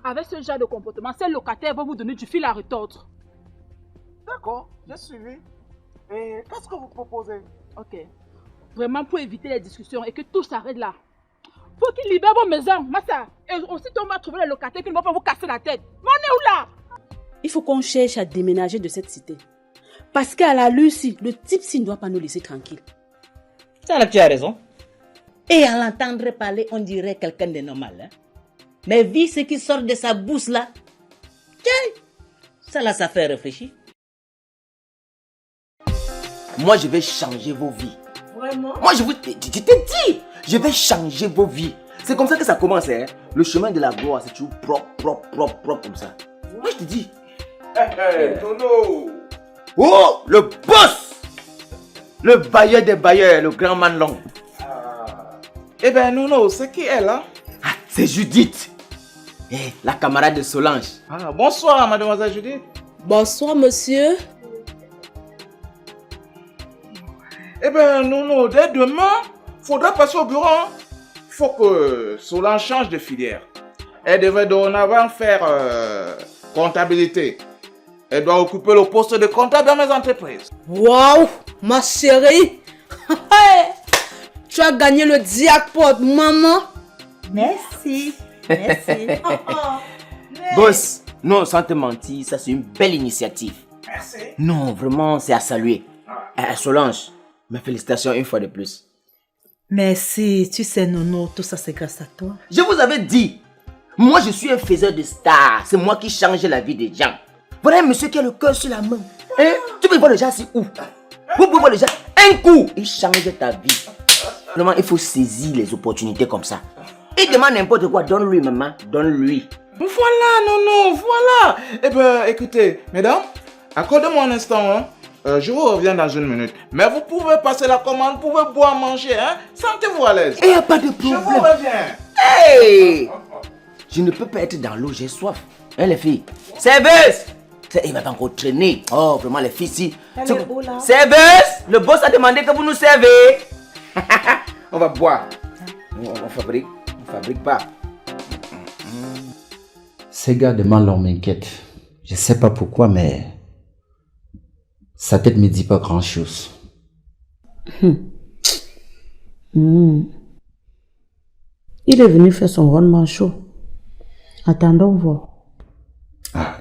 avec ce genre de comportement, ces locataires vont vous donner du fil à retordre. D'accord, j'ai suivi. Et qu'est-ce que vous proposez? Ok. Vraiment pour éviter les discussions et que tout s'arrête là. Faut qu'ils libèrent vos maisons, Massa. Et aussitôt on va trouver les locataires qui ne vont pas vous casser la tête. Mais on est où là? Il faut qu'on cherche à déménager de cette cité. Parce qu'à la Lucie, le type-ci ne doit pas nous laisser tranquilles. Ça là, tu as raison. Et à l'entendre parler, on dirait quelqu'un de normal. Hein? Mais vu ce qui sort de sa bouche là, tiens, ça là, ça fait réfléchir. Moi, je vais changer vos vies. Vraiment? Moi, je t'ai dit, je vais changer vos vies. C'est comme ça que ça commence, hein. Le chemin de la gloire, c'est toujours propre comme ça. Moi, je te dis. Nono! Oh, le boss! Le bailleur des bailleurs, le grand man long. Eh ben, Nono, c'est qui elle, hein? Ah, c'est Judith. La camarade de Solange. Ah, bonsoir, mademoiselle Judith. Bonsoir, monsieur. Eh ben, Nono, dès demain, faudra passer au bureau. Hein? Faut que Solange change de filière. Elle devrait dorénavant faire comptabilité. Elle doit occuper le poste de comptable dans mes entreprises. Waouh, ma chérie. Tu as gagné le jackpot, maman. Merci. Merci. Boss, non, sans te mentir, ça c'est une belle initiative. Merci. Non, vraiment, c'est à saluer. Solange, mes félicitations une fois de plus. Merci. Tu sais, Nono, tout ça c'est grâce à toi. Je vous avais dit, moi je suis un faiseur de stars. C'est moi qui change la vie des gens. Voilà un monsieur qui a le cœur sur la main. Hein? Tu peux voir le gens c'est où? Vous pouvez voir le gens un coup, il change ta vie. Vraiment, il faut saisir les opportunités comme ça. Il demande n'importe quoi, donne-lui maman, donne-lui. Voilà, Nono, voilà. Eh ben, écoutez, mesdames, accordez-moi un instant, hein. Je vous reviens dans une minute. Mais vous pouvez passer la commande, vous pouvez boire, manger, hein. Sentez-vous à l'aise. Il n'y a pas de problème. Je vous reviens. Hey! Je ne peux pas être dans l'eau, j'ai soif. Hein, les filles? Serveuse! Il va pas encore traîner. Oh, vraiment, les filles, si. Serveuse! Le boss a demandé que vous nous servez. On va boire. On fabrique pas. Ces gars de Manlong m'inquiètent. Je sais pas pourquoi, mais sa tête me dit pas grand chose. Il est venu faire son rendement chaud. Attendons voir. Ah,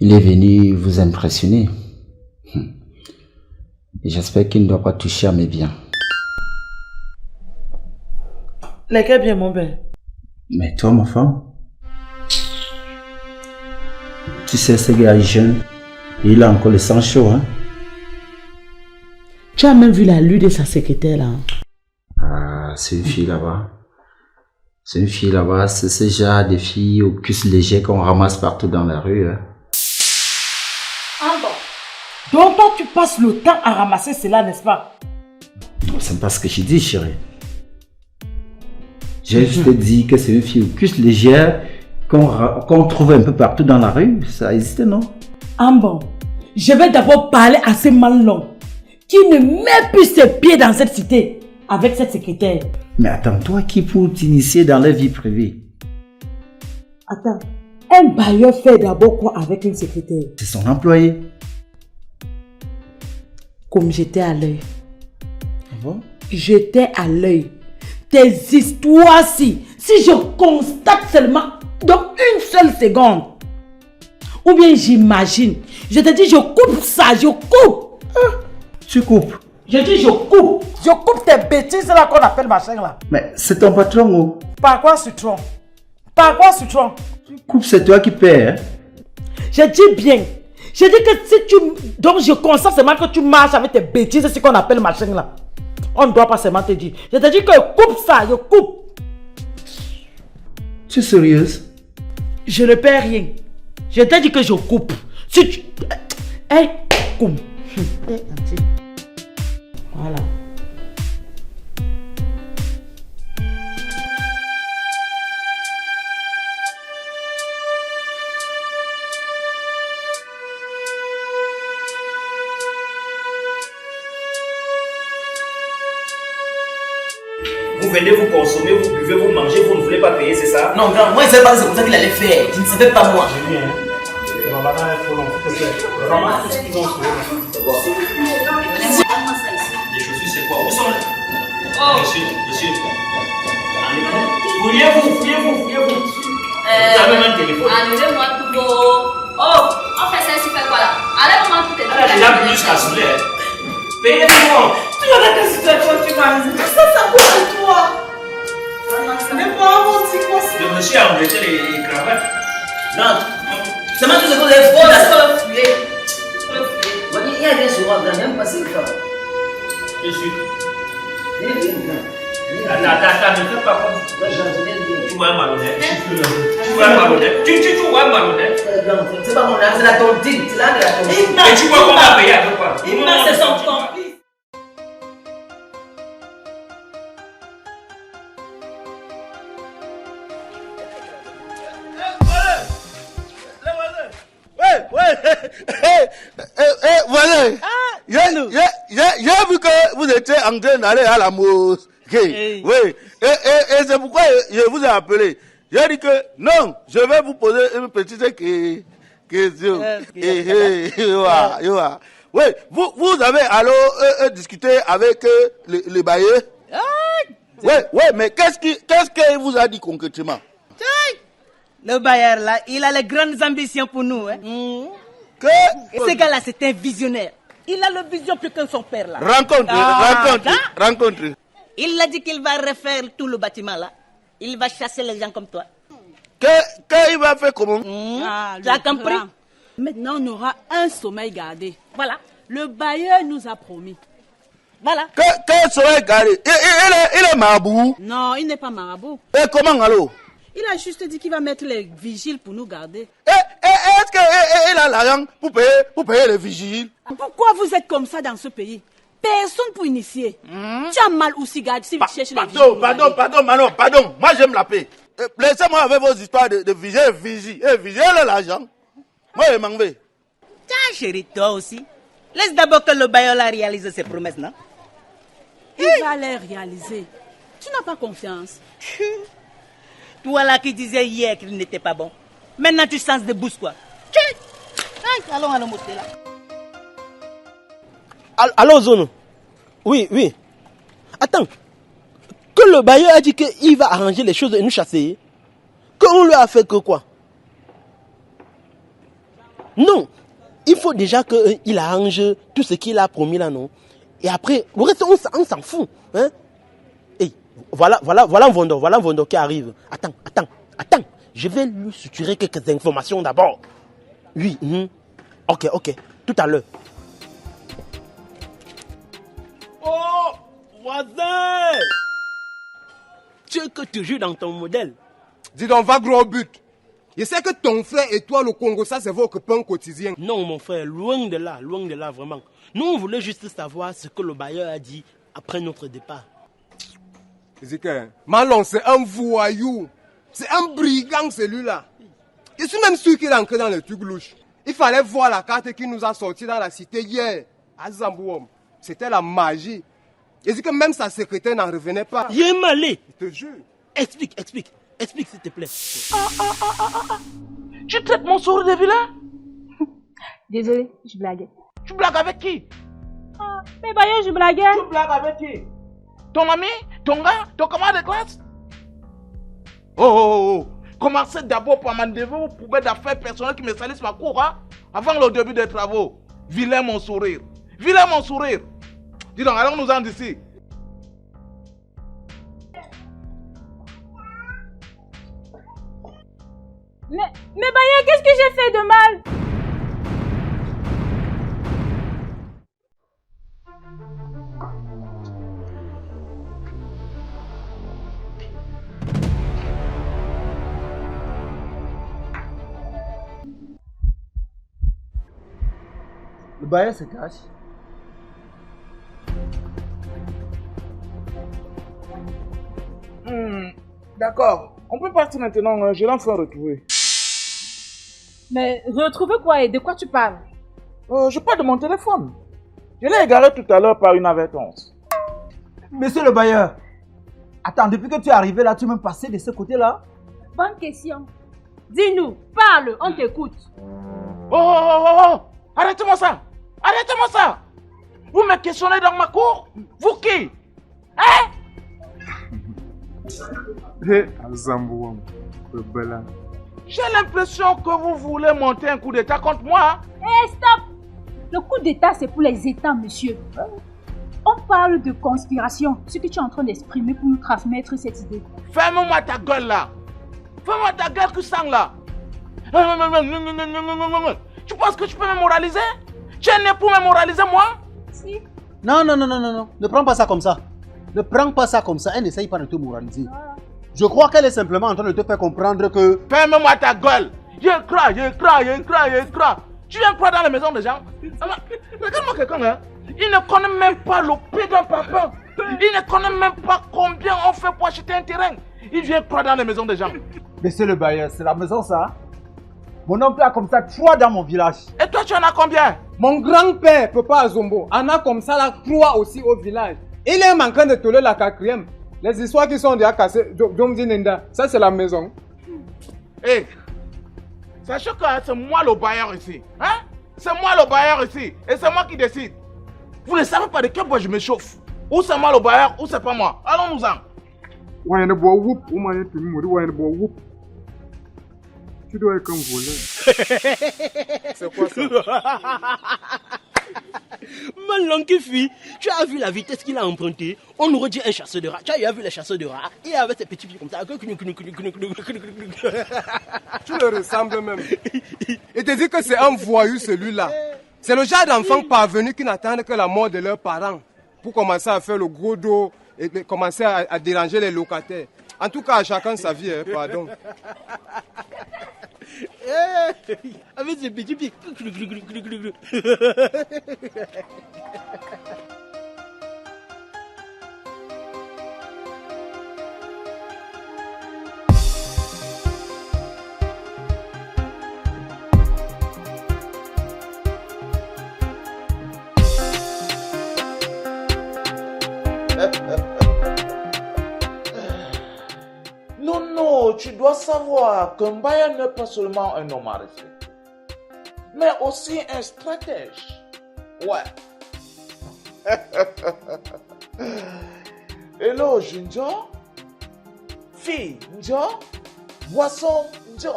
il est venu vous impressionner. Et j'espère qu'il ne doit pas toucher à mes biens. Lesquels bien, mon père? Mais toi, ma femme, tu sais, ce gars est jeune. Et il a encore le sang chaud, hein? Tu as même vu la lue de sa secrétaire là. Ah, c'est une fille là-bas. C'est une fille là-bas. C'est ce genre de filles aux cuisses légers qu'on ramasse partout dans la rue, hein? Ah bon? Donc toi, tu passes le temps à ramasser cela, n'est-ce pas? C'est pas ce que j'ai dit, chérie. J'ai juste dit que c'est une fille aux cuisses légères qu'on trouve un peu partout dans la rue. Ça existe, non? Ah bon? Je vais d'abord parler à ces Manlong qui ne met plus ses pieds dans cette cité avec cette secrétaire. Mais attends, toi qui pour t'initier dans la vie privée? Attends, un bailleur fait d'abord quoi avec une secrétaire? C'est son employé. Comme j'étais à l'œil. Ah bon? J'étais à l'œil. Tes histoires-ci, si je constate seulement dans une seule seconde, ou bien j'imagine, je te dis je coupe ça, je coupe. Tu coupes? Je dis je coupe tes bêtises là qu'on appelle machin là. Mais c'est ton patron, oh. Par quoi citron? Par quoi citron? Tu coupes, c'est toi qui paies, hein? Je dis bien. Je dis que si tu... Donc je constate seulement que tu marches avec tes bêtises, c'est ce qu'on appelle machin là. On ne doit pas seulement te dire. Je te dis que coupe ça, je coupe. Tu es sérieuse? Je ne perds rien. Je t'ai dit que je coupe. Si tu... Hey, coupe. Voilà. Vous venez, vous consommez, vous buvez, vous mangez, vous ne voulez pas payer, c'est ça? Non, grand, moi je savais pas que c'est comme ça qu'il allait faire. Je ne savais pas moi. J'ai vu, hein. Les chaussures, c'est quoi? Où sont les... Monsieur. Fouillez-vous. Vous avez même un téléphone. Enlevez-moi tout vos... Oh, on fait ça ici, fait quoi là? Enlève-moi tout tes... Elle a déjà bu jusqu'à saouler. Payez-moi. Tu vois dans quelle situation tu m'as mis? Ça vaut de toi. Mais pour avoir dit quoi ça? Le monsieur a embêté les cravates. Non. C'est même tout ce que vous avez fait. Il y a des choses, grand, même pas c'est grave. Je suis. Viens. Attends, ne fais pas comme ça. Tu vois un malhonnête. Tu vois un malhonnête. C'est pas mon âme, c'est la tontine. C'est là de la tontine. Et tu vois qu'on va payer avec quoi? Il m'a c'est son complice. Voilà. J'ai vu que vous étiez en train d'aller à la mosquée. Oui. Et c'est pourquoi je vous ai appelé. J'ai dit que non, je vais vous poser une petite question. Oui, vous avez alors discuté avec le bailleur? Oui, mais qu'est-ce qu'il vous a dit concrètement? Le bailleur là, il a les grandes ambitions pour nous. Hein? Et ce gars-là, c'est un visionnaire. Il a la vision plus que son père là. Rencontre. Il a dit qu'il va refaire tout le bâtiment là. Il va chasser les gens comme toi. Qu'il va faire comment? Tu as compris? Maintenant, on aura un sommeil gardé. Voilà. Le bailleur nous a promis. Voilà. Quel sommeil gardé? Il est marabout? Non, il n'est pas marabout. Et comment alors? Il a juste dit qu'il va mettre les vigiles pour nous garder. Est-ce qu'il a l'argent pour payer les vigiles? Pourquoi vous êtes comme ça dans ce pays? Personne pour initier. Tu as mal aussi, garde, si vous cherchez les vigiles. Pardon. Moi, j'aime la paix. Laissez-moi avec vos histoires de vigiles. Vigiles l'argent. Moi, je m'en vais. Tiens, chérie, toi aussi. Laisse d'abord que le bailleur a réalisé ses promesses, non? Il va les réaliser. Tu n'as pas confiance. Toi là qui disais hier qu'il n'était pas bon. Maintenant tu changes de bouche quoi. Allons à la montée là. Allô Zono. Oui. Attends. Que le bailleur a dit qu'il va arranger les choses et nous chasser. Qu'on lui a fait que quoi? Non. Il faut déjà qu'il arrange tout ce qu'il a promis là, non? Et après, le reste on s'en fout. Hein? Voilà un vendeur qui arrive. Attends. Je vais lui suturer quelques informations d'abord. Oui. Ok. Tout à l'heure. Oh, voisin! Tu es que toujours dans ton modèle. Dis donc, va gros but. Je sais que ton frère et toi, le Congo, ça c'est votre pain quotidien. Non, mon frère, loin de là, vraiment. Nous, on voulait juste savoir ce que le bailleur a dit après notre départ. Ezekiel, Malon, c'est un voyou. C'est un brigand, celui-là. Je suis même sûr qu'il est entré dans le truc louche. Il fallait voir la carte qu'il nous a sortie dans la cité hier, à Zambouom. C'était la magie. Ezekiel, même sa secrétaire n'en revenait pas. Il est malé. Je te jure. Explique, s'il te plaît. Tu traites mon sourire de vilain? Désolé, je blaguais. Tu blagues avec qui? Mais Bayo, je blaguais. Tu blagues avec qui? Ton ami? Ton gars? Ton camarade de classe? Oh. Commencez d'abord par m'enlever vos poubelles d'affaires personnelles qui me salissent ma cour, hein? Avant le début des travaux. Vilain mon sourire. Dis donc, allons-nous-en d'ici. Mais Bayo, qu'est-ce que j'ai fait de mal? Le bailleur se cache. D'accord. On peut partir maintenant, je l'ai enfin retrouvé. Mais retrouver quoi et de quoi tu parles? Je parle de mon téléphone. Je l'ai égaré tout à l'heure par une inadvertance. Monsieur le bailleur, Attends, depuis que tu es arrivé là, tu es même passé de ce côté-là? Bonne question. Dis-nous, parle, on t'écoute. Oh! Arrêtez-moi ça! Arrêtez-moi ça! Vous me questionnez dans ma cour? Vous qui? Hein? J'ai l'impression que vous voulez monter un coup d'état contre moi. Stop! Le coup d'état, c'est pour les États, monsieur. On parle de conspiration, ce que tu es en train d'exprimer pour nous transmettre cette idée. Ferme-moi ta gueule là. Ferme-moi ta gueule qui sang là. Tu penses que tu peux me moraliser? Tu es né pour me moraliser moi? Si. Non. Ne prends pas ça comme ça. Ne prends pas ça comme ça. Elle n'essaye pas de te moraliser. Je crois qu'elle est simplement en train de te faire comprendre que... Ferme-moi ta gueule. Je crois. Tu viens croire dans la maison des gens? Regarde-moi quelqu'un, hein. Il ne connaît même pas le prix d'un papa. Il ne connaît même pas combien on fait pour acheter un terrain. Il vient croire dans les maisons des gens. Mais c'est le bailleur, c'est la maison ça. Mon oncle a comme ça 3 dans mon village. Et toi tu en as combien? Mon grand-père, Papa Azombo, en a comme ça là 3 aussi au village. Il est en train de toller la 4e. Les histoires qui sont déjà cassées, Nenda, ça c'est la maison. Hey, sachez que c'est moi le bailleur ici. Hein? C'est moi le bailleur ici. Et c'est moi qui décide. Vous ne savez pas de quel bois je me chauffe. Ou c'est moi le bailleur, ou c'est pas moi. Allons-nous-en. Tu dois être comme voleur. C'est quoi ça? Malongue fille, tu as vu la vitesse qu'il a empruntée? On aurait dit un chasseur de rats. Tu as vu les chasseurs de rats? Il avait ses petits pieds comme ça. Tu le ressembles même. Et te dis que c'est un voyou celui-là. C'est le genre d'enfants parvenus qui n'attendent que la mort de leurs parents pour commencer à faire le gros dos et commencer à déranger les locataires. En tout cas, chacun sa vie, hein, pardon. Avec ses petits pieds. Non, tu dois savoir qu'un bailleur n'est pas seulement un homme à respecter, mais aussi un stratège. Ouais. Hello, Junjo. Fille, Njo. Boisson, Njo.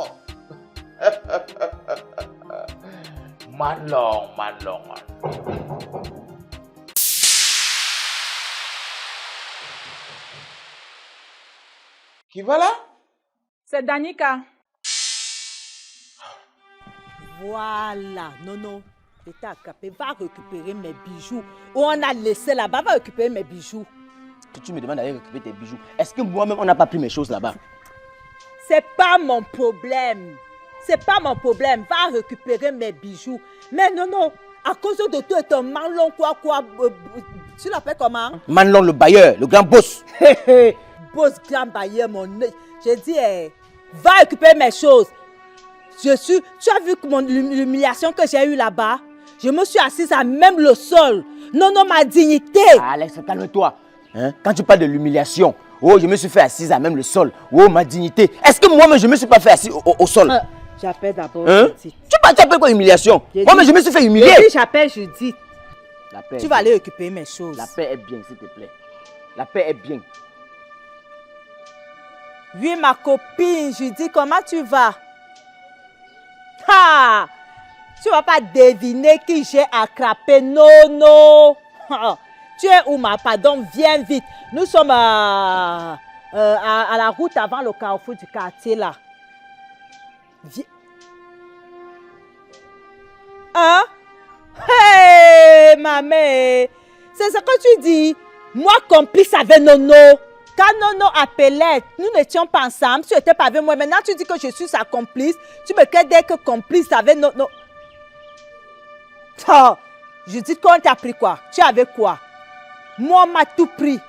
Malong. Qui va là? C'est Danica. Voilà, non. T'es capé, va récupérer mes bijoux. Où on a laissé là-bas, va récupérer mes bijoux. Que tu me demandes d'aller récupérer tes bijoux. Est-ce que moi-même, on n'a pas pris mes choses là-bas? C'est pas mon problème. Va récupérer mes bijoux. Mais non. À cause de toi et ton Manlon, quoi. Tu l'appelles comment? Manlon, le bailleur, le grand boss. Boss grand bailleur, mon nez. J'ai dit, va récupérer mes choses. Tu as vu l'humiliation que j'ai eue là-bas? Je me suis assise à même le sol. Non, ma dignité. Alex, calme-toi. Hein? Quand tu parles de l'humiliation, je me suis fait assise à même le sol. Ma dignité. Est-ce que moi-même, je ne me suis pas fait assis au sol? J'appelle d'abord Judith. Tu appelles quoi humiliation? Moi-même, je me suis fait humilier. J'appelle Judith. Tu vas aller récupérer mes choses. La paix est bien, s'il te plaît. La paix est bien. Oui, ma copine, Judith, comment tu vas? Tu vas pas deviner qui j'ai attrapé. Non. Tu es où, ma pardon? Viens vite. Nous sommes à la route avant le carrefour du quartier, là. Viens. Hein? Hey, maman. C'est ce que tu dis? Moi, complice avec Nono. Quand Nono appelait, nous n'étions pas ensemble. Tu n'étais pas avec moi. Maintenant, tu dis que je suis sa complice. Tu me crées dès que complice avec Nono. Je dis qu'on t'a pris quoi? Tu avais quoi? Moi, on m'a tout pris.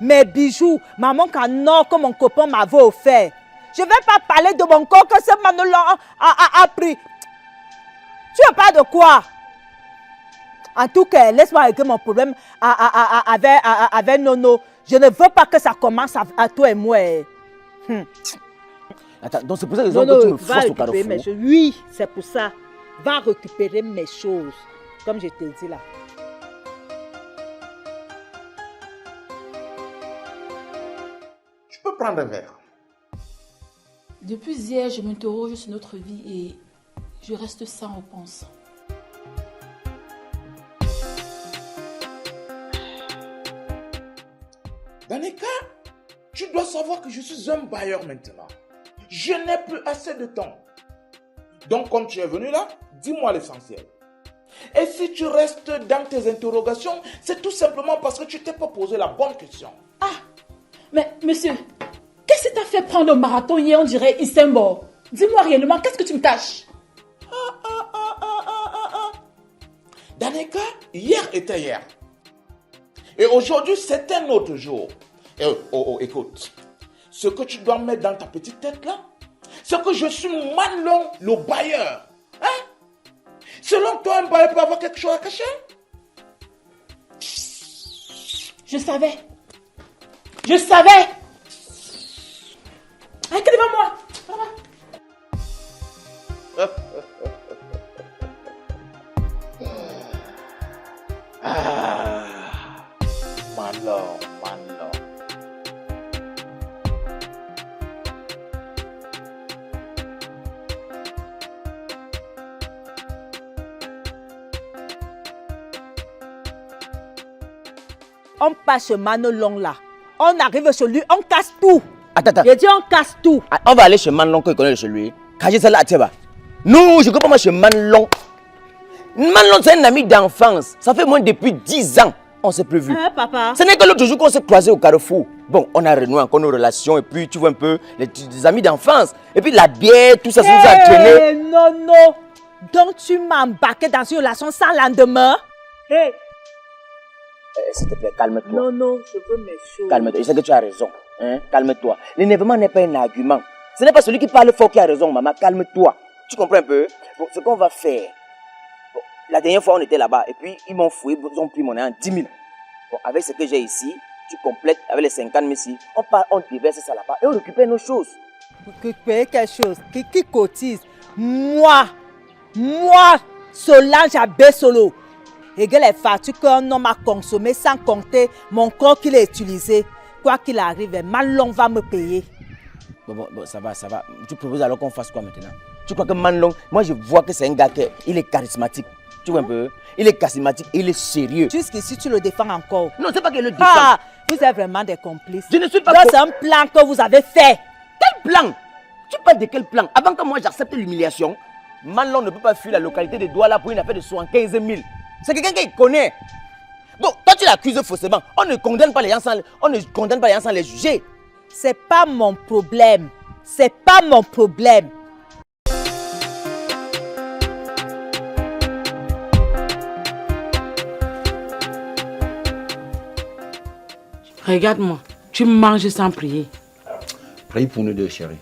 Mes bijoux, maman canon que mon copain m'avait offert. Je ne vais pas parler de mon corps que ce Manolo a pris. Tu veux pas de quoi? En tout cas, laisse-moi régler mon problème avec Nono. Je ne veux pas que ça commence à toi et moi. Attends, donc c'est pour ça que tu me forces au carrefour. Oui, c'est pour ça. Va récupérer mes choses. Comme je te dis là. Je peux prendre un verre. Depuis hier, je m'interroge sur notre vie et je reste sans réponse. Danica, tu dois savoir que je suis un bailleur maintenant. Je n'ai plus assez de temps. Donc, comme tu es venu là, dis-moi l'essentiel. Et si tu restes dans tes interrogations, c'est tout simplement parce que tu t'es pas posé la bonne question. Ah, mais monsieur, qu'est-ce que t'as fait prendre le marathon hier, on dirait Istanbul? Dis-moi réellement, qu'est-ce que tu me caches? Danica, hier était hier. Et aujourd'hui, c'est un autre jour. Et, écoute, ce que tu dois mettre dans ta petite tête là, c'est que je suis Manlong, le bailleur. Hein? Selon toi, un bailleur peut avoir quelque chose à cacher? Je savais. Je savais. Arrêtez devant moi. Manlong. On passe ce Manlong là. On arrive chez lui, on casse tout. Attends. J'ai dit on casse tout. On va aller chez Manlong que je connais chez lui. Cacher ça là, tu vois. Non, je ne comprends pas chez Manlong. Manlong, c'est un ami d'enfance. Ça fait moins depuis 10 ans. On ne s'est plus vu. Papa. Ce n'est que l'autre jour qu'on s'est croisés au carrefour. Bon, on a renoué encore nos relations et puis tu vois un peu les amis d'enfance. Et puis la bière, tout ça, ça nous a entraînés. Non. Donc tu m'as embarqué dans une relation sans lendemain? S'il te plaît, calme-toi. Non, je veux mes choses. Calme-toi, je sais que tu as raison. Hein? Calme-toi. L'énervement n'est pas un argument. Ce n'est pas celui qui parle fort qui a raison, maman. Calme-toi. Tu comprends un peu? Bon, ce qu'on va faire. Bon, la dernière fois, on était là-bas et puis ils m'ont fouillé, ils ont pris mon argent 10 000. Bon, avec ce que j'ai ici, tu complètes avec les 50 000 ici. On part, on déverse ça là-bas et on récupère nos choses. Récupérer quelque chose qui cotise. Moi, Solange Abessolo. Et que les factures qu'un homme a consommées sans compter mon corps qu'il a utilisé. Quoi qu'il arrive, Manlong va me payer. Bon, ça va. Tu proposes alors qu'on fasse quoi maintenant? Tu crois que Manlong, moi je vois que c'est un gars il est charismatique. Tu vois un peu? Il est charismatique, il est sérieux. Jusqu'ici, tu le défends encore. Non, c'est pas qu'il le défend. Vous êtes vraiment des complices. Je ne suis pas... C'est un plan que vous avez fait. Quel plan? Tu parles de quel plan? Avant que moi j'accepte l'humiliation, Manlong ne peut pas fuir la localité de Douala pour une affaire de 75 000. C'est quelqu'un qui connaît. Bon, toi tu l'accuses faussement. On ne condamne pas les gens sans les juger. C'est pas mon problème. Regarde-moi, tu manges sans prier. Prie pour nous deux, chérie.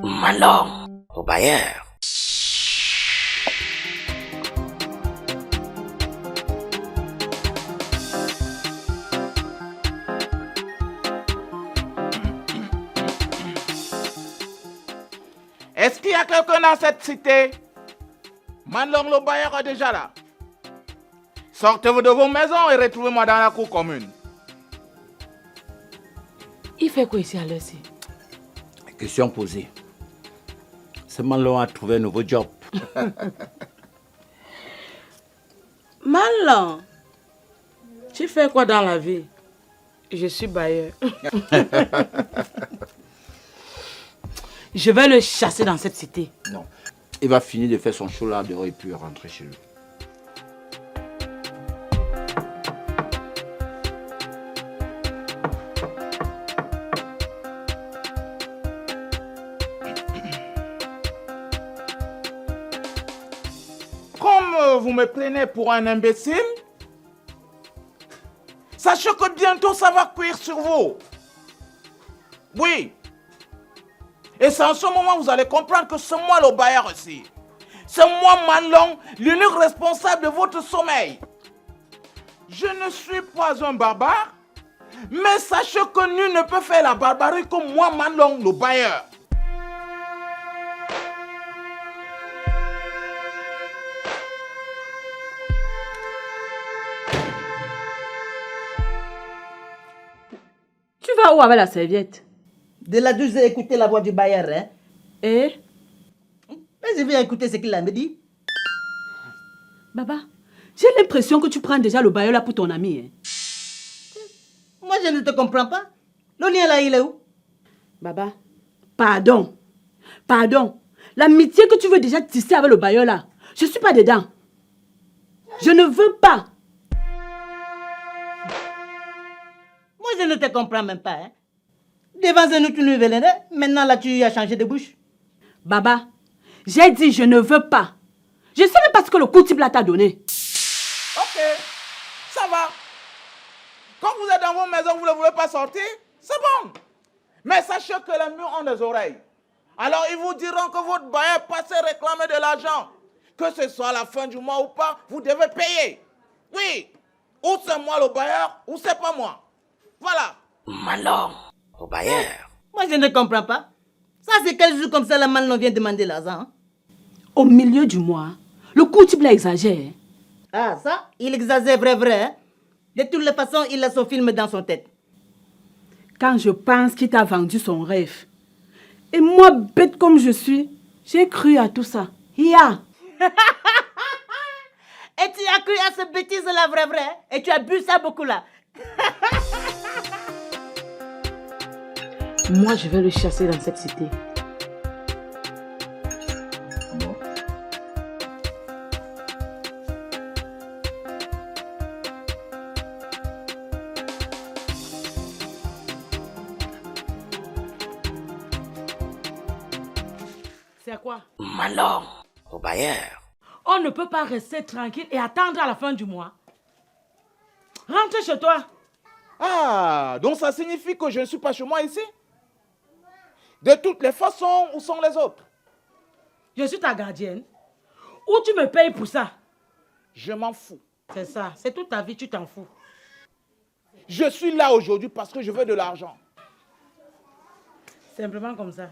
Manlong, au bailleur. Est-ce qu'il y a quelqu'un dans cette cité? Manlong le bailleur est déjà là. Sortez-vous de vos maisons et retrouvez-moi dans la cour commune. Il fait quoi ici à l'heure-ci? Question posée. Ce Manlong a trouvé un nouveau job. Manlong, tu fais quoi dans la vie? Je suis bailleur. Je vais le chasser dans cette cité. Non. Il va finir de faire son show là dehors et puis rentrer chez lui. Comme vous me prenez pour un imbécile, sachez que bientôt ça va cuire sur vous. Oui. Et c'est en ce moment que vous allez comprendre que c'est moi le bailleur aussi. C'est moi, Manlong, l'unique responsable de votre sommeil. Je ne suis pas un barbare, mais sachez que nul ne peut faire la barbarie comme moi, Manlong, le bailleur. Tu vas où avec la serviette? De la douce, j'ai écouté la voix du bailleur. Hein? Et? Mais je viens écouter ce qu'il a me dit. Baba, j'ai l'impression que tu prends déjà le bailleur là pour ton ami. Hein? Moi, je ne te comprends pas. Le lien là, il est où? Baba, pardon. Pardon. L'amitié que tu veux déjà tisser avec le bailleur là, je ne suis pas dedans. Je ne veux pas. Moi, je ne te comprends même pas. Hein? Devant nous, tu nous venais. Maintenant, là, tu as changé de bouche. Baba, j'ai dit je ne veux pas. Je ne sais même pas ce que le coup type là t'a donné. Ok, ça va. Quand vous êtes dans vos maisons, vous ne voulez pas sortir, c'est bon. Mais sachez que les murs ont des oreilles. Alors, ils vous diront que votre bailleur passe réclamer de l'argent. Que ce soit à la fin du mois ou pas, vous devez payer. Oui, ou c'est moi le bailleur, ou c'est pas moi. Voilà. Malon, au bailleur. Moi, je ne comprends pas. Ça, c'est quel jour comme ça, la Malon vient demander l'argent? Hein? Au milieu du mois, le coup type là exagère. Ah, ça, il exagère vrai. Hein? De toutes les façons, il a son film dans son tête. Quand je pense qu'il t'a vendu son rêve. Et moi, bête comme je suis, j'ai cru à tout ça. Ya. Et tu as cru à cette bêtise là, vrai. Et tu as bu ça beaucoup là. Moi, je vais le chasser dans cette cité. C'est quoi? Malon, au bailleur. On ne peut pas rester tranquille et attendre à la fin du mois. Rentre chez toi. Ah, donc ça signifie que je ne suis pas chez moi ici? De toutes les façons, où sont les autres? Je suis ta gardienne. Ou tu me payes pour ça? Je m'en fous. C'est ça, c'est toute ta vie, tu t'en fous. Je suis là aujourd'hui parce que je veux de l'argent. Simplement comme ça.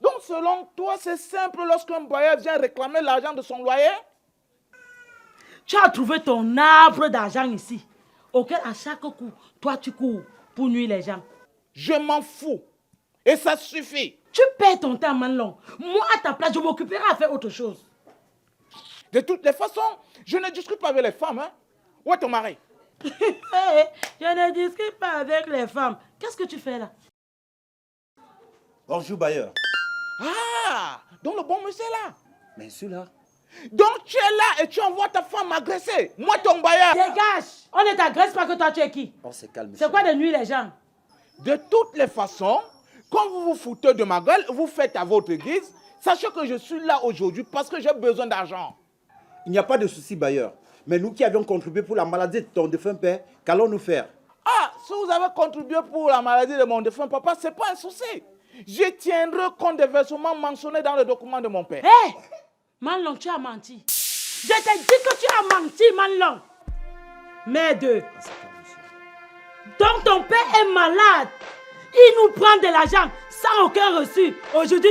Donc selon toi, c'est simple lorsqu'un bailleur vient réclamer l'argent de son loyer? Tu as trouvé ton arbre d'argent ici, auquel à chaque coup, toi tu cours pour nuire les gens. Je m'en fous. Et ça suffit. Tu perds ton temps, Manlong. Moi, à ta place, je m'occuperai à faire autre chose. De toutes les façons, je ne discute pas avec les femmes. Hein? Où est ton mari? Hey, je ne discute pas avec les femmes. Qu'est-ce que tu fais là? Bonjour, bailleur. Ah, donc le bon monsieur est là. Bien sûr, là. Donc tu es là et tu envoies ta femme m'agresser. Moi, ton bailleur. Dégage! On ne t'agresse pas que toi, tu es qui? On se calme. C'est quoi de nuire les gens? De toutes les façons, quand vous vous foutez de ma gueule, vous faites à votre guise. Sachez que je suis là aujourd'hui parce que j'ai besoin d'argent. Il n'y a pas de souci, bailleur. Mais nous qui avions contribué pour la maladie de ton défunt père, qu'allons-nous faire? Ah, si vous avez contribué pour la maladie de mon défunt papa, ce n'est pas un souci. Je tiendrai compte des versements mentionnés dans le document de mon père. Hé! Manlong, tu as menti. Je t'ai dit que tu as menti, Manlong. Merde. Donc ton père est malade. Il nous prend de l'argent sans aucun reçu. Aujourd'hui,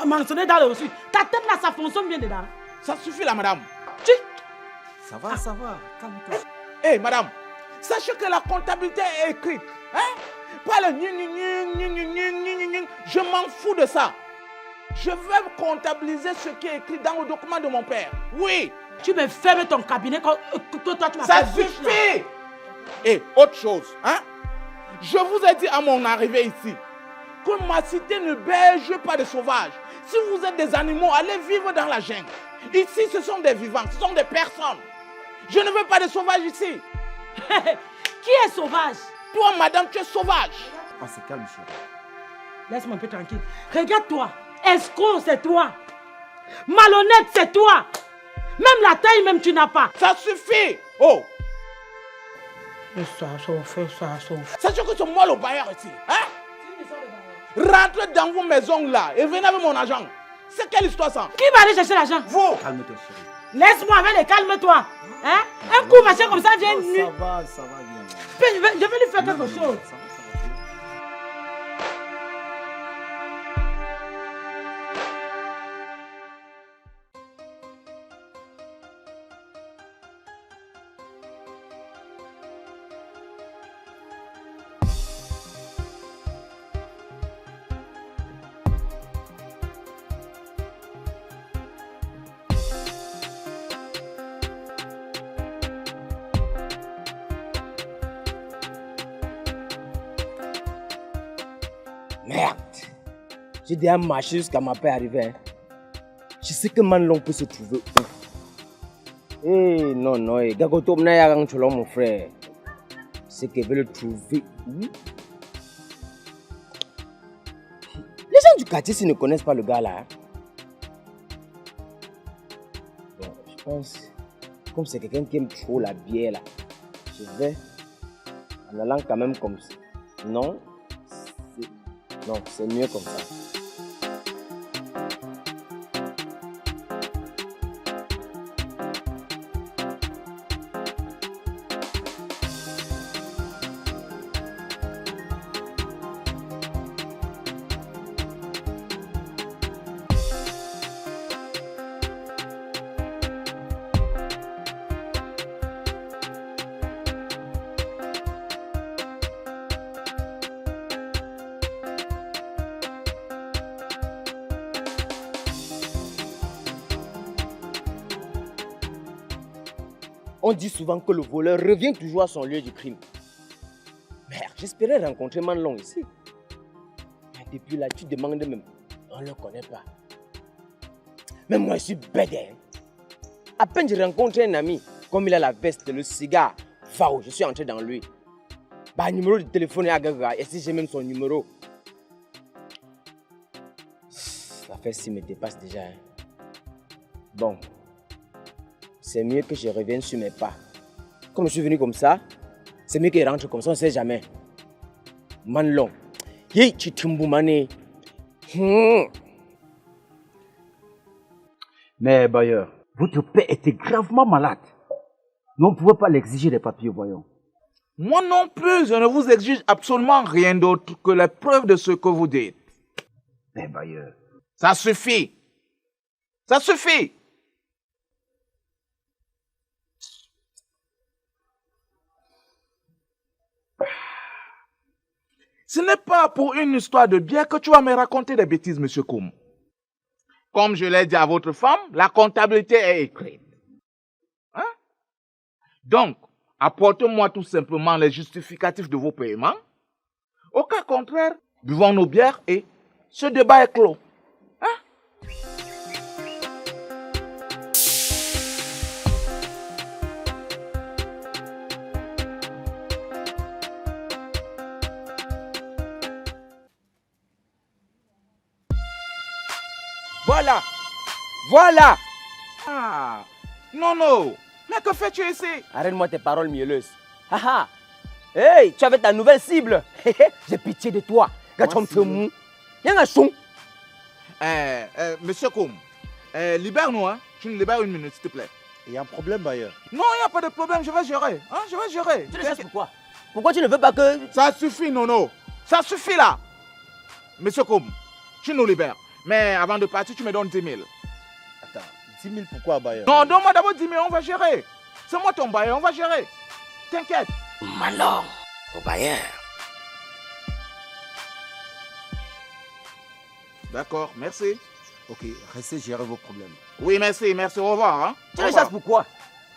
mentionné dans le reçu. Ta tête là, ça fonctionne bien dedans. Ça suffit là, madame. Ça va, ça va. Calme-toi. Hé, madame, sachez que la comptabilité est écrite. Hein? Pas le je m'en fous de ça. Je vais comptabiliser ce qui est écrit dans le document de mon père. Oui. Tu me fermes ton cabinet quand toi tu m'as ça suffit. Et autre chose, hein? Je vous ai dit à mon arrivée ici que ma cité ne berge pas de sauvages. Si vous êtes des animaux, allez vivre dans la jungle. Ici, ce sont des vivants, ce sont des personnes. Je ne veux pas de sauvages ici. Qui est sauvage? Toi, madame, tu es sauvage. On se calme, monsieur. Laisse-moi un peu tranquille. Regarde-toi. Escroc, c'est toi. Malhonnête, c'est toi. Même la taille, même tu n'as pas. Ça suffit. Oh. Ça chauffe. Sachez que c'est moi le bailleur ici. Hein? Rentrez dans vos maisons là et venez avec mon argent. C'est quelle histoire ça? Qui va aller chercher l'argent? Vous. Calme-toi, chérie. Laisse-moi avec les calme-toi. Hein? Un coup machin comme ça vient nu. Ça va bien. Je vais lui faire quelque chose. Merde. J'ai déjà marché jusqu'à ma paix arriver. Hein. Je sais que Manlong peut se trouver où. Eh non, Gagoto Mnaya mon frère. C'est qu'il veut le trouver où. Les gens du quartier s'ils ne connaissent pas le gars là. Hein. Bon, je pense, comme c'est quelqu'un qui aime trop la bière là, je vais en allant quand même comme ça. Non, c'est mieux comme ça. On dit souvent que le voleur revient toujours à son lieu du crime. Merde, j'espérais rencontrer Manlong ici. Mais depuis là, tu demandes même. On ne le connaît pas. Mais moi, je suis bête. Hein? À peine je rencontre un ami, comme il a la veste, le cigare, je suis entré dans lui. Bah, numéro de téléphone est à Gaga, et si j'ai même son numéro. L'affaire s'y me dépasse déjà. Hein? Bon. C'est mieux que je revienne sur mes pas. Comme je suis venu comme ça, c'est mieux qu'il rentre comme ça, on ne sait jamais. Manlong. Yé, Chitumboumane. Mais bailleur, votre père était gravement malade. Nous ne pouvons pas l'exiger des papiers, voyons. Moi non plus, je ne vous exige absolument rien d'autre que la preuve de ce que vous dites. Mais bailleur. Ça suffit. Ça suffit. Ce n'est pas pour une histoire de bière que tu vas me raconter des bêtises, monsieur Koum. Comme je l'ai dit à votre femme, la comptabilité est écrite. Hein? Donc, apportez-moi tout simplement les justificatifs de vos paiements. Au cas contraire, buvons nos bières et ce débat est clos. Hein? Voilà. Ah, non. Mais que fais-tu ici? Arrête-moi tes paroles mielleuses. Hey, tu avais ta nouvelle cible. J'ai pitié de toi. Monsieur Koum, libère-nous, hein. Tu nous libères une minute, s'il te plaît. Il y a un problème, bailleur. Non, il n'y a pas de problème, je vais gérer. Hein, je vais gérer. Tu le sais pourquoi? Pourquoi tu ne veux pas que... Ça suffit, Nono. Ça suffit là. Monsieur Koum, tu nous libères. Mais avant de partir, tu me donnes 10 000. Attends, 10 000 pourquoi, bailleur? Non, donne-moi d'abord 10 000, on va gérer. C'est moi ton bailleur, on va gérer. T'inquiète. Manlong, au bailleur. D'accord, merci. Ok, restez gérer vos problèmes. Oui, merci, au revoir. Hein. Tu le sais pourquoi?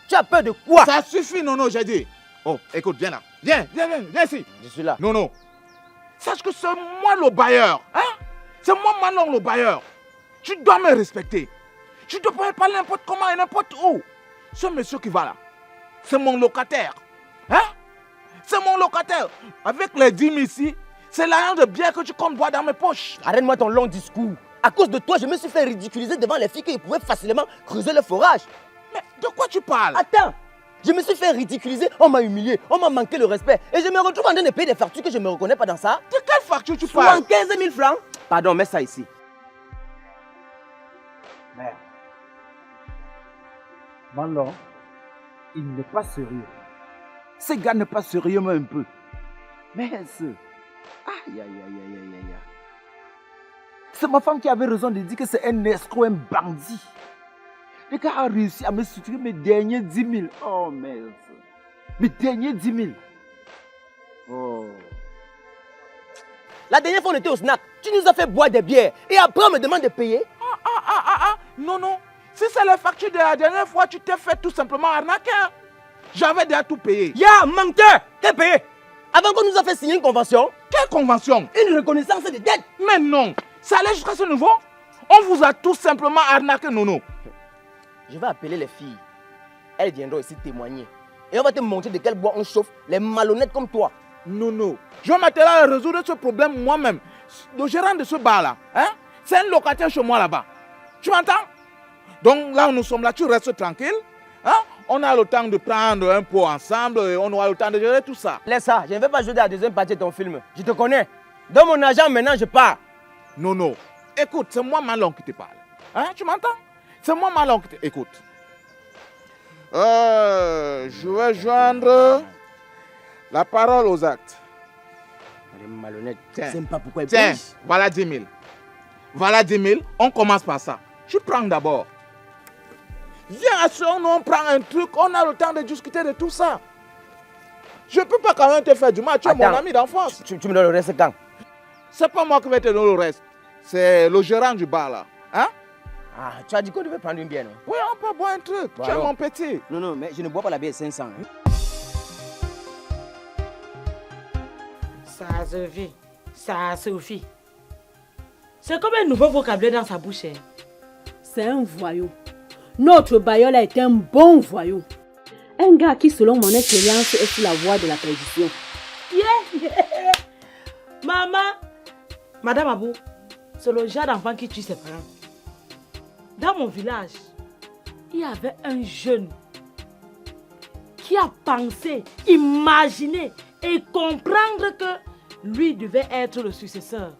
Tu as peur de quoi? Ça suffit, Nono, j'ai dit. Oh, écoute, viens là. Viens ici. Je suis là. Nono, sache que c'est moi le bailleur. Hein? C'est moi Manlong le bailleur. Tu dois me respecter. Tu ne dois pas parler n'importe comment et n'importe où. Ce monsieur qui va là, c'est mon locataire. Hein? C'est mon locataire. Avec les 10 000 ici, c'est l'argent de bière que tu comptes boire dans mes poches. Arrête-moi ton long discours. À cause de toi, je me suis fait ridiculiser devant les filles qui pouvaient facilement creuser le forage. Mais de quoi tu parles? Attends, Je me suis fait ridiculiser, on m'a humilié, on m'a manqué le respect. Et je me retrouve en train de payer des factures que je ne me reconnais pas dans ça. De quelle facture tu parles? 15 000 francs. Pardon, mets ça ici. Merde. Malon, il n'est pas sérieux. Ce gars n'est pas sérieux même un peu. Mais aïe, aïe, aïe, aïe, aïe, aïe. C'est ma femme qui avait raison de dire que c'est un escroc, un bandit. Le gars a réussi à me soutirer mes derniers 10 000. Oh merde. Mes derniers 10 000. Oh. La dernière fois on était au snack, tu nous as fait boire des bières et après on me demande de payer. Non, non. Si c'est la facture de la dernière fois, tu t'es fait tout simplement arnaquer. J'avais déjà tout payé. Menteur! T'es payé? Avant qu'on nous a fait signer une convention. Quelle convention? Une reconnaissance de dette. Mais non. Ça allait jusqu'à ce niveau? On vous a tout simplement arnaqué, Nono. Je vais appeler les filles. Elles viendront ici témoigner. Et on va te montrer de quel bois on chauffe les malhonnêtes comme toi. Non. Je vais m'atteler à résoudre ce problème moi-même. Le gérant de ce bar-là, hein? C'est un locataire chez moi là-bas. Tu m'entends? Donc là où nous sommes là, tu restes tranquille. Hein? On a le temps de prendre un pot ensemble et on aura le temps de gérer tout ça. Laisse ça, je ne vais pas jouer dans la deuxième partie de ton film. Je te connais. Donne mon argent maintenant, je pars. Non. Écoute, c'est moi Malon qui te parle. Hein? Tu m'entends? C'est moi Malon qui te... Écoute. Je vais joindre la parole aux actes. Elle est malhonnête. Tiens, Je ne sais pas pourquoi elle tiens, pige. voilà 10 000. Voilà 10 000. On commence par ça. Tu prends d'abord. Viens, asseyons-nous, on prend un truc. On a le temps de discuter de tout ça. Je ne peux pas quand même te faire du mal. Tu es mon ami d'enfance. Tu me donnes le reste quand? C'est pas moi qui vais te donner le reste. C'est le gérant du bar là. Hein? Tu as dit qu'on devait prendre une bière, non? Oui, on peut boire un truc. Bon, tu alors. es mon petit. Non, mais je ne bois pas la bière 500. Ça suffit. C'est comme un nouveau vocabulaire dans sa bouche. C'est un voyou. Notre bailleul a été un bon voyou. Un gars qui, selon mon expérience, est sur la voie de la perdition. Madame Abou, c'est le genre d'enfant qui tue ses parents. Dans mon village, il y avait un jeune qui a pensé, imaginé et comprendre que lui devait être le successeur.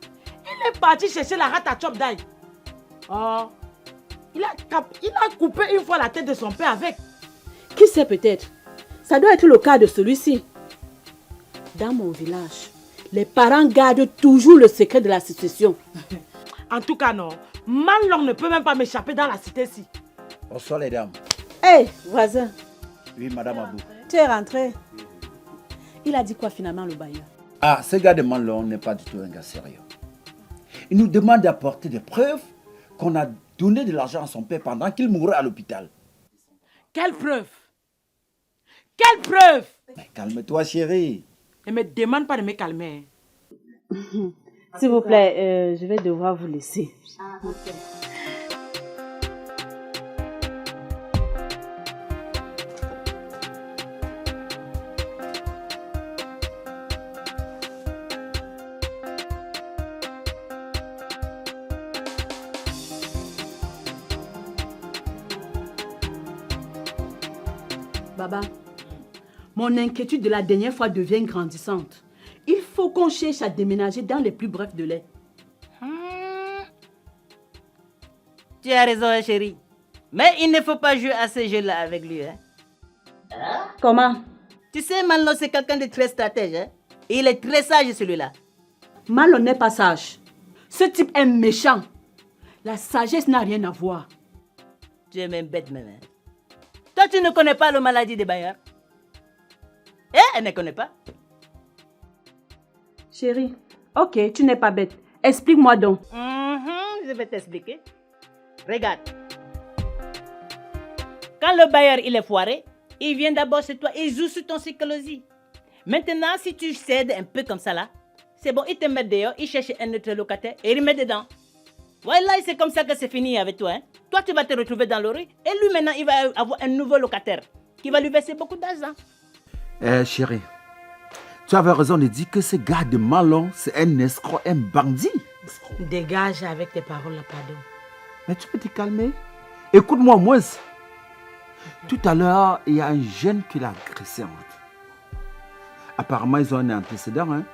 Il est parti chercher la rate à chop d'ail. Oh, il a coupé une fois la tête de son père avec. Qui sait peut-être? Ça doit être le cas de celui-ci. Dans mon village, les parents gardent toujours le secret de la succession. En tout cas, non. Malon ne peut même pas m'échapper dans la cité-ci. Bonsoir les dames. Hé, voisin. Oui, madame Abou. Tu es rentré. Il a dit quoi finalement le bailleur? Ce gars de Malon n'est pas du tout un gars sérieux. Il nous demande d'apporter des preuves qu'on a donné de l'argent à son père pendant qu'il mourait à l'hôpital. Quelle preuve? Quelle preuve? Mais calme-toi, chérie. Ne me demande pas de me calmer. S'il vous plaît, je vais devoir vous laisser. Baba, mon inquiétude de la dernière fois devient grandissante. Il faut qu'on cherche à déménager dans les plus brefs délais. Tu as raison, chérie. Mais il ne faut pas jouer à ce jeu-là avec lui. Hein? Comment? Tu sais, Malon, c'est quelqu'un de très stratège. Hein? Et il est très sage, celui-là. Malon n'est pas sage. Ce type est méchant. La sagesse n'a rien à voir. Tu es même bête, même. Hein? Toi, tu ne connais pas la maladie des bailleurs. Elle ne connaît pas. Chérie, ok, tu n'es pas bête. Explique-moi donc. Je vais t'expliquer. Regarde. Quand le bailleur il est foiré, il vient d'abord chez toi et joue sur ton psychologie. Maintenant, si tu cèdes un peu comme ça là, c'est bon, il te met dehors, il cherche un autre locataire et il met dedans. Voilà, c'est comme ça que c'est fini avec toi. Hein? Toi, tu vas te retrouver dans le rue et lui maintenant, il va avoir un nouveau locataire qui va lui verser beaucoup d'argent. Chérie, tu avais raison de dire que ce gars de Malon, c'est un escroc, un bandit. Dégage avec tes paroles là, pardon. Mais tu peux te calmer. Écoute-moi, moi. Tout à l'heure, il y a un jeune qui l'a agressé en route. Apparemment, ils ont un antécédent, hein?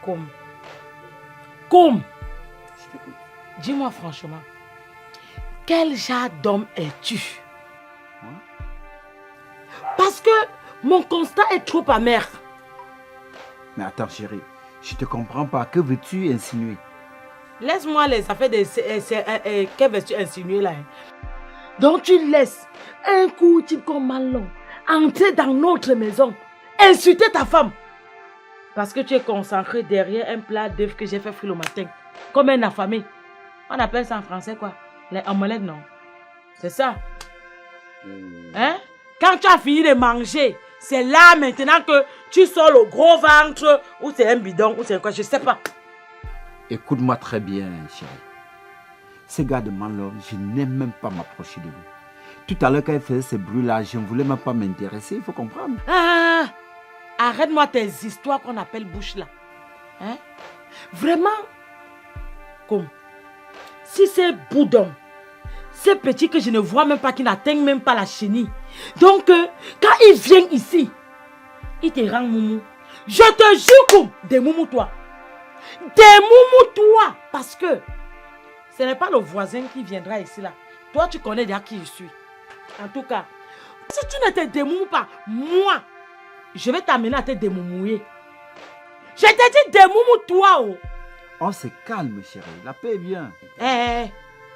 Comme. Dis-moi franchement, quel genre d'homme es-tu? Parce que mon constat est trop amer. Mais attends, chérie, je te comprends pas. Que veux-tu insinuer? Laisse-moi les affaires de... que veux-tu insinuer là? Donc tu laisses un coup type comme Malon entrer dans notre maison, insulter ta femme. Parce que tu es concentré derrière un plat d'œufs que j'ai fait frire le matin. Comme un affamé. On appelle ça en français quoi? Les omelettes, non? C'est ça. Hein? Quand tu as fini de manger, c'est là maintenant que tu sors le gros ventre, ou c'est un bidon, ou c'est quoi, je sais pas. Écoute-moi très bien, chérie. Ces gars de Manlove, je n'aime même pas m'approcher de vous. Tout à l'heure, quand ils faisaient ces bruits-là, je ne voulais même pas m'intéresser, il faut comprendre. Ah, arrête-moi tes histoires qu'on appelle bouche là. Hein? Vraiment, comme si c'est boudon, c'est petit que je ne vois même pas, qui n'atteignent même pas la chenille. Donc, quand il vient ici, il te rend moumou. Je te jure, comme des moumou toi. Des moumou toi. Parce que ce n'est pas le voisin qui viendra ici là. Toi, tu connais déjà qui je suis. En tout cas, si tu ne te démoumous pas, moi, je vais t'amener à te démoumouiller. Je t'ai dit démoumou toi. Oh. On se calme, chérie. La paix vient.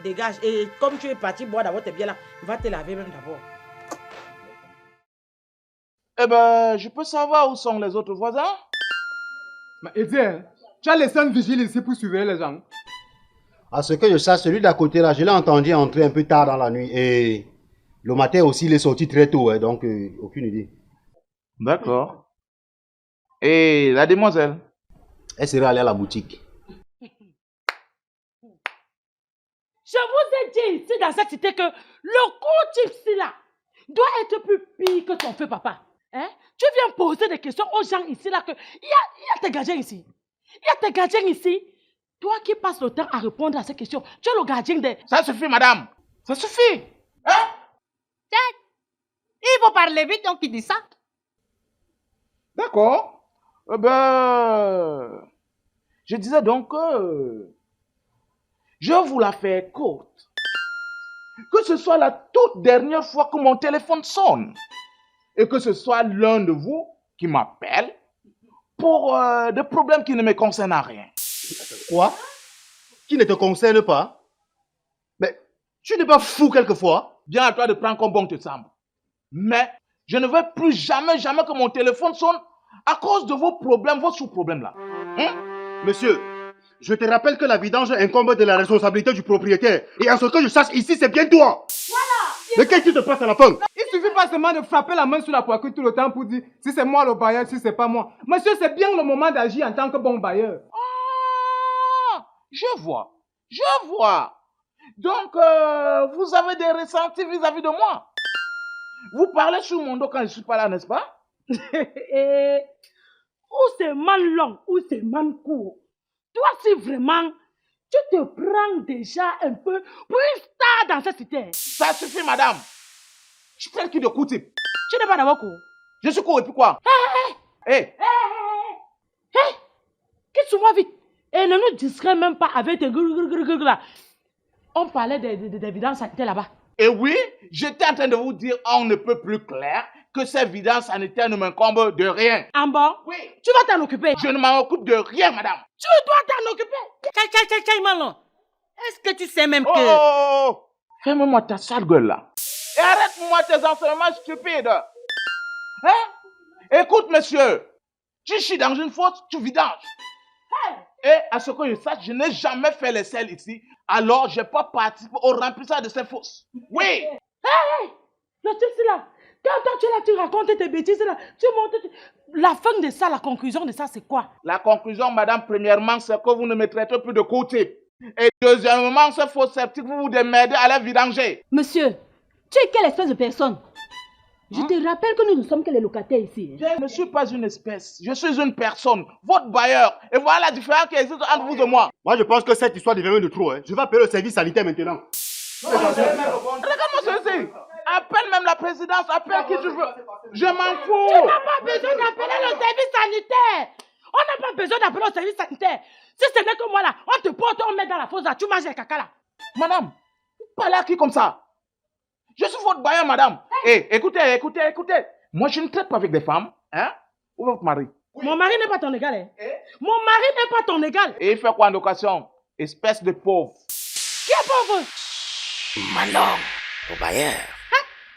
Dégage. Et comme tu es parti boire d'abord tes biens là, va te laver même d'abord. Eh ben, je peux savoir où sont les autres voisins? Mais Etienne, tu as laissé un vigile ici pour surveiller les gens. À ce que je sache, celui d'à côté là, je l'ai entendu entrer un peu tard dans la nuit. Et le matin aussi, il est sorti très tôt, hein, donc aucune idée. D'accord. Et la demoiselle? Elle serait allée à la boutique. Je vous ai dit ici dans cette cité que le coup type là doit être plus pire que ton feu papa. Hein? Tu viens poser des questions aux gens ici là que il y a tes gardiens ici. Il y a tes gardiens ici. Toi qui passes le temps à répondre à ces questions, tu es le gardien des... Ça suffit, madame. Ça suffit. Hein? Il faut parler vite, donc il dit ça. D'accord. Eh ben, je disais donc que je vous la fais courte. Que ce soit la toute dernière fois que mon téléphone sonne et que ce soit l'un de vous qui m'appelle pour des problèmes qui ne me concernent à rien. Quoi? Qui ne te concerne pas? Mais tu n'es pas fou quelquefois? Bien à toi de prendre comme bon te semble. Mais je ne veux plus jamais que mon téléphone sonne à cause de vos problèmes, vos sous-problèmes là. Hein? Monsieur, je te rappelle que la vidange incombe de la responsabilité du propriétaire. Et à ce que je sache ici, c'est bien toi. Voilà. Mais qu'est-ce qui te passe à la fin? Il suffit pas seulement de frapper la main sur la poitrine tout le temps pour dire si c'est moi le bailleur, si c'est pas moi. Monsieur, c'est bien le moment d'agir en tant que bon bailleur. Ah, je vois. Donc, vous avez des ressentis vis-à-vis de moi. Vous parlez sur mon dos quand je ne suis pas là, n'est-ce pas? Ou c'est mal long, ou c'est mal court. Toi, si vraiment, tu te prends déjà un peu pour une star dans cette cité. Ça suffit, madame. Je suis qui de coup type. Tu n'es pas d'abord court. Je suis court et puis quoi? Hé! Quitte-moi vite. Et ne nous distrais même pas avec tes là. On parlait des vidanges sanitaires là-bas. Et oui, j'étais en train de vous dire, on ne peut plus clair que ces vidanges sanitaires ne m'incombent de rien. En bon? Oui. Tu vas t'en occuper? Je ne m'en occupe de rien, madame. Tu dois t'en occuper. Tchaï, Malon. Est-ce que tu sais même que... Oh! Ferme-moi ta sale gueule là. Et arrête-moi tes enseignements stupides. Hein? Écoute, monsieur. Tu chies dans une fosse, tu vidanges. Et à ce que je sache, je n'ai jamais fait les selles ici. Alors, je n'ai pas participé au remplissage de ces fosses. Oui. Le truc c'est là. Quand toi tu es là, tu racontes tes bêtises là. Tu montes. La fin de ça, la conclusion de ça, c'est quoi? La conclusion, madame, premièrement, c'est que vous ne me traitez plus de côté. Et deuxièmement, ces fausses sceptiques, vous vous démerdez à la vidanger. Monsieur, tu es quelle espèce de personne? Je te rappelle que nous ne sommes que les locataires ici. Je ne suis pas une espèce, je suis une personne, votre bailleur. Et voilà la différence qui existe entre vous et moi. Moi, je pense que cette histoire devient de trop. Hein. Je vais appeler le service sanitaire maintenant. Regarde-moi ceci. Appelle même la présidence, appelle qui tu veux. Je m'en fous. Tu n'as pas besoin d'appeler le service sanitaire. On n'a pas besoin d'appeler le service sanitaire. Si ce n'est que moi là, on te porte, on met dans la fosse là, tu manges les caca là. Madame, vous parlez à qui comme ça? Je suis votre bailleur, madame. Écoutez. Moi, je ne traite pas avec des femmes. Hein? Où est votre mari? Mon mari n'est pas ton égal. Hein? Mon mari n'est pas ton égal. Et il fait quoi en location? Espèce de pauvre. Qui est pauvre? Manon, au bailleur.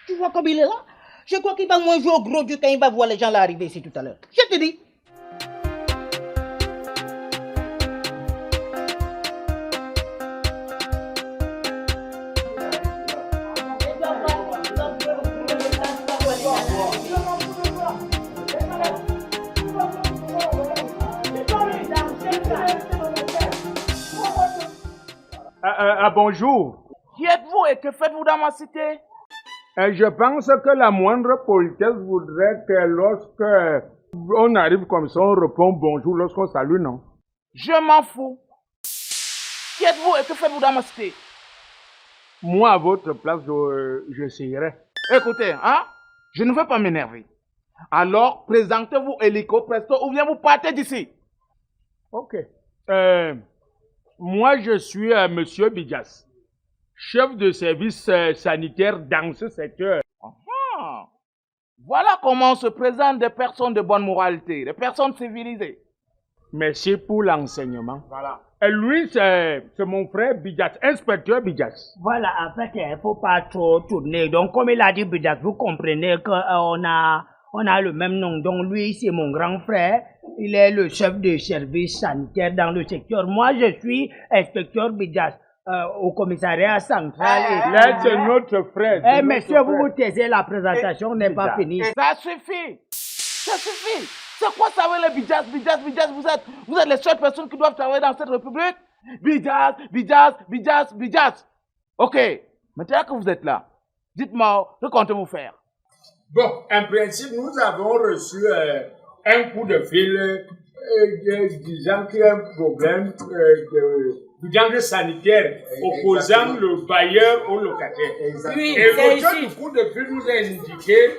Tu vois comme il est là? Je crois qu'il va moins jouer au gros Dieu quand il va voir les gens là arriver ici tout à l'heure. Je te dis. Bonjour. Qui êtes-vous et que faites-vous dans ma cité? Je pense que la moindre politesse voudrait que lorsque on arrive comme ça, on répond bonjour lorsqu'on salue, non? Je m'en fous. Qui êtes-vous et que faites-vous dans ma cité? Moi, à votre place, j'essayerai. Écoutez, hein? Je ne veux pas m'énerver. Alors, présentez-vous hélico presto ou bien vous partez d'ici. Ok. Moi, je suis Monsieur Bidjas, chef de service sanitaire dans ce secteur. Voilà comment se présentent des personnes de bonne moralité, des personnes civilisées. Merci pour l'enseignement. Voilà. Et lui, c'est mon frère Bidjas, inspecteur Bidjas. Voilà, en fait, il ne faut pas trop tourner. Donc, comme il a dit Bidjas, vous comprenez qu'on a le même nom. Donc, lui, c'est mon grand frère. Il est le chef de service sanitaire dans le secteur. Moi, je suis inspecteur Bidjas au commissariat central. Là, c'est notre frère. Eh, monsieur, vous vous taisez, la présentation n'est pas finie. Ça suffit. Ça suffit. C'est quoi ça veut les Bidjas? Vous êtes les seules personnes qui doivent travailler dans cette république? Bidjas. Ok. Maintenant que vous êtes là, dites-moi, que comptez-vous faire? Bon, en principe, nous avons reçu un coup de fil disant qu'il y a un problème de sanitaire opposant le bailleur au locataire. Oui, et c'est l'auteur ici. du coup de fil nous a indiqué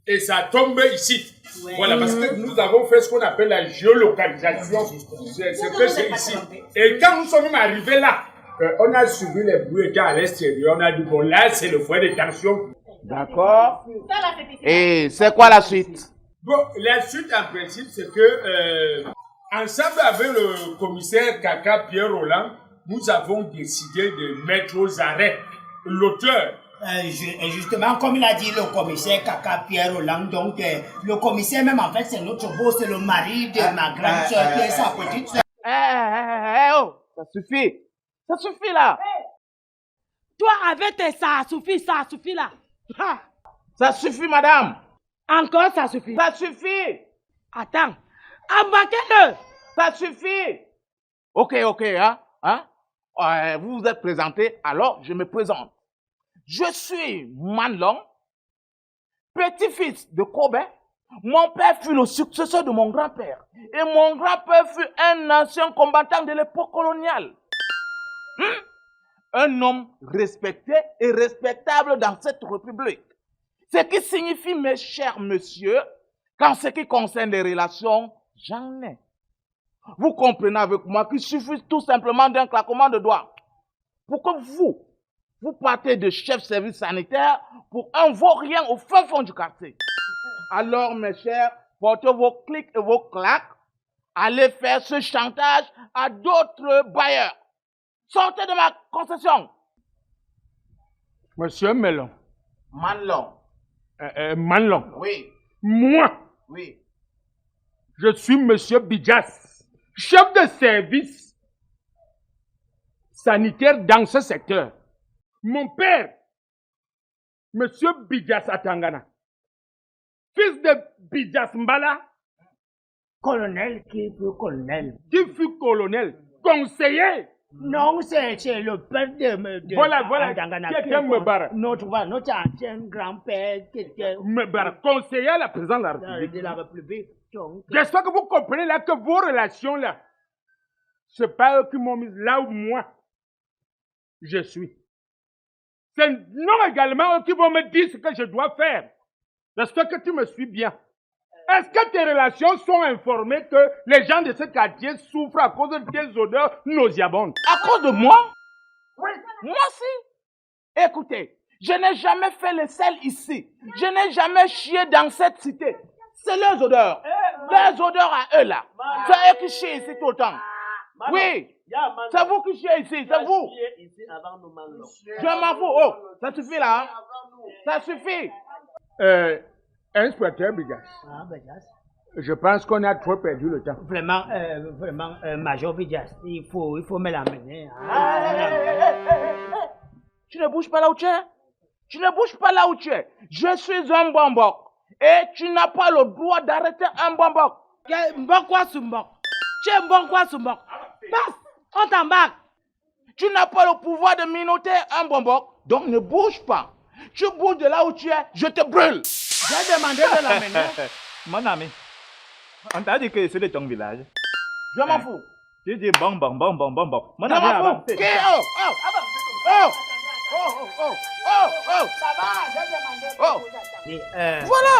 et ça tombe ici. Ouais. Voilà, parce que nous avons fait ce qu'on appelle la géolocalisation. C'est que c'est ici. Et quand nous sommes arrivés là, on a suivi les bruits à l'extérieur. On a dit, bon, là, c'est le foyer de tension. D'accord. Et c'est quoi la suite? Bon, la suite, en principe, c'est que, ensemble avec le commissaire Kaka Pierre Roland, nous avons décidé de mettre aux arrêts l'auteur. Justement, comme il a dit le commissaire Kaka Pierre Roland, donc le commissaire même, en fait, c'est notre beau, c'est le mari de ma grande soeur qui est sa petite soeur. Oh, ça suffit. Ça suffit là. Toi, avec tes ça suffit là. Ha. Ça suffit, madame. Encore, ça suffit. Ça suffit. Attends. Embarquez-le. Ça suffit. Ok, hein? Vous vous êtes présenté, alors je me présente. Je suis Manlong, petit-fils de Kobe. Mon père fut le successeur de mon grand-père. Et mon grand-père fut un ancien combattant de l'époque coloniale. Un homme respecté et respectable dans cette république. Ce qui signifie, mes chers messieurs, qu'en ce qui concerne les relations, j'en ai. Vous comprenez avec moi qu'il suffit tout simplement d'un claquement de doigts pour que vous partez de chef service sanitaire pour un vaurien au fin fond du quartier. Alors, mes chers, portez vos clics et vos claques, allez faire ce chantage à d'autres bailleurs. Sortez de ma concession. Monsieur Melon. Manlong. Manlong. Oui. Moi. Oui. Je suis Monsieur Bidjas, chef de service sanitaire dans ce secteur. Mon père, Monsieur Bidjas Atangana, fils de Bidjas Mbala, Colonel qui fut colonel. Qui fut colonel, conseiller. Non, c'est le père de Voilà, Atangana. Quelqu'un Mbara. Notre ancien grand-père. Mbara, conseiller à la présidence de la République. De la République. J'espère que vous comprenez là que vos relations là, c'est pas eux qui m'ont mis là ou moi. je suis. C'est non également eux qui vont me dire ce que je dois faire. J'espère que tu me suis bien. Est-ce que tes relations sont informées que les gens de ce quartier souffrent à cause de tes odeurs nauséabondes? À cause de moi? Oui. Moi si. Écoutez, je n'ai jamais fait le sel ici. Je n'ai jamais chié dans cette cité. C'est leurs odeurs. Leurs odeurs à eux là. C'est eux qui chient ici tout le temps. Oui. C'est vous qui chiez ici, c'est vous. Je m'en fous. Oh, ça suffit là. Hein? Ça suffit. Inspecteur Bigas. Je pense qu'on a trop perdu le temps. Vraiment, Major Bigas, il faut me l'amener. Tu ne bouges pas là où tu es. Tu ne bouges pas là où tu es. Je suis un bambok. Et tu n'as pas le droit d'arrêter un bambok. Mbokwa Sumbok. Tu es Mbokwa Sumbok. Passe, on t'embarque. Tu n'as pas le pouvoir de minoter un bambok. Donc ne bouge pas. Tu bouges de là où tu es, je te brûle. J'ai demandé de l'amener. Mon ami, on t'a dit que c'est de ton village. Je m'en fous. Tu dis bon. Mon Je ami, m'en fous. Ça va, j'ai demandé. Voilà.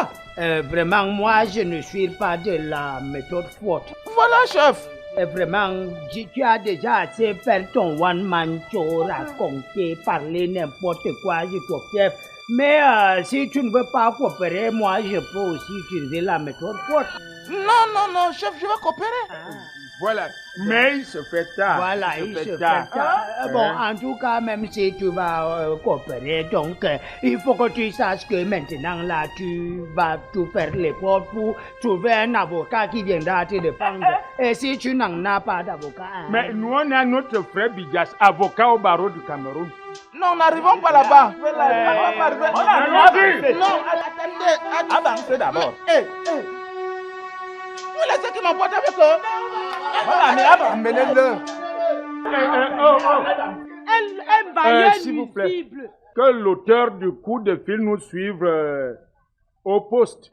Vraiment, moi, je ne suis pas de la méthode forte. Voilà, chef. Vraiment, tu as déjà assez fait ton one-man show, raconter, parler n'importe quoi, je t'observe. Mais si tu ne veux pas coopérer, moi, je peux aussi utiliser la méthode forte. Non, chef, je vais coopérer. Voilà. Mais il se fait tard. Voilà, il se fait tard. Bon, en tout cas, même si tu vas coopérer, donc il faut que tu saches que maintenant, là, tu vas tout faire l'effort pour trouver un avocat qui viendra te défendre. Et si tu n'en as pas d'avocat... Mais nous, on a notre frère Bigas, avocat au barreau du Cameroun. Non, n'arrivons pas là-bas. Non, avancez d'abord. Vous laissez qui m'emporte avec eux. Un bailleur s'il vous plaît, que l'auteur du coup de fil nous suive au poste.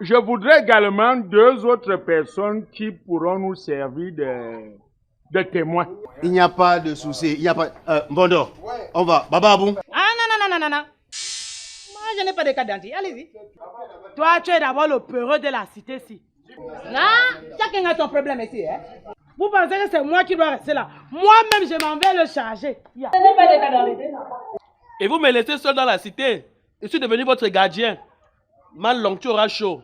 Je voudrais également 2 autres personnes qui pourront nous servir de témoins. Il n'y a pas de souci. Il n'y a pas... Bondo, on va. Bababou. Ah non. Moi, je n'ai pas de carte d'identité. Allez-y. Toi, tu es d'abord le peureux de la cité-ci. Non, chacun a son problème ici. Hein? Vous pensez que c'est moi qui dois rester là? Moi-même, je m'en vais le charger. Et vous me laissez seul dans la cité. Je suis devenu votre gardien. Malong, tu auras chaud.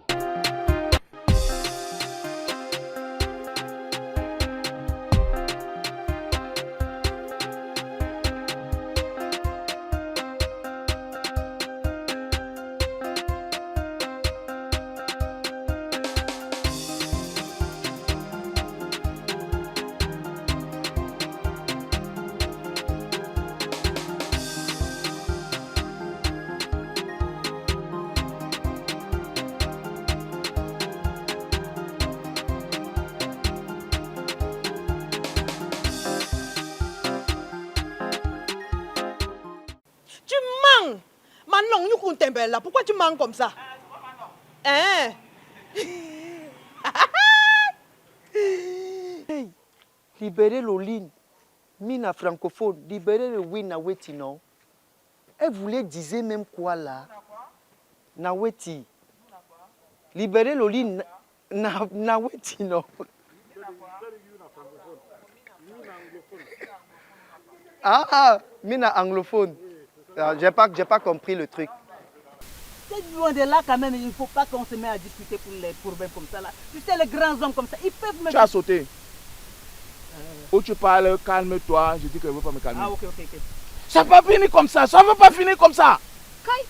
Pourquoi tu manques comme ça? Hein? Hey, libérez l'Oline, Mina francophone, libérez le oui Naweti, non? Elle voulait dire même quoi là? Naweti. Libérez l'Oline, Naweti, non? Ah, Mina anglophone. J'ai pas compris le truc. C'est loin de là quand même, il ne faut pas qu'on se mette à discuter pour les problèmes comme ça là. Tu sais, les grands hommes comme ça, ils peuvent me... Tu as sauté. Où tu parles, calme-toi. Je dis que je ne veux pas me calmer. Ah, ok. Ça ne va pas finir comme ça. Ça ne va pas finir comme ça. Kai.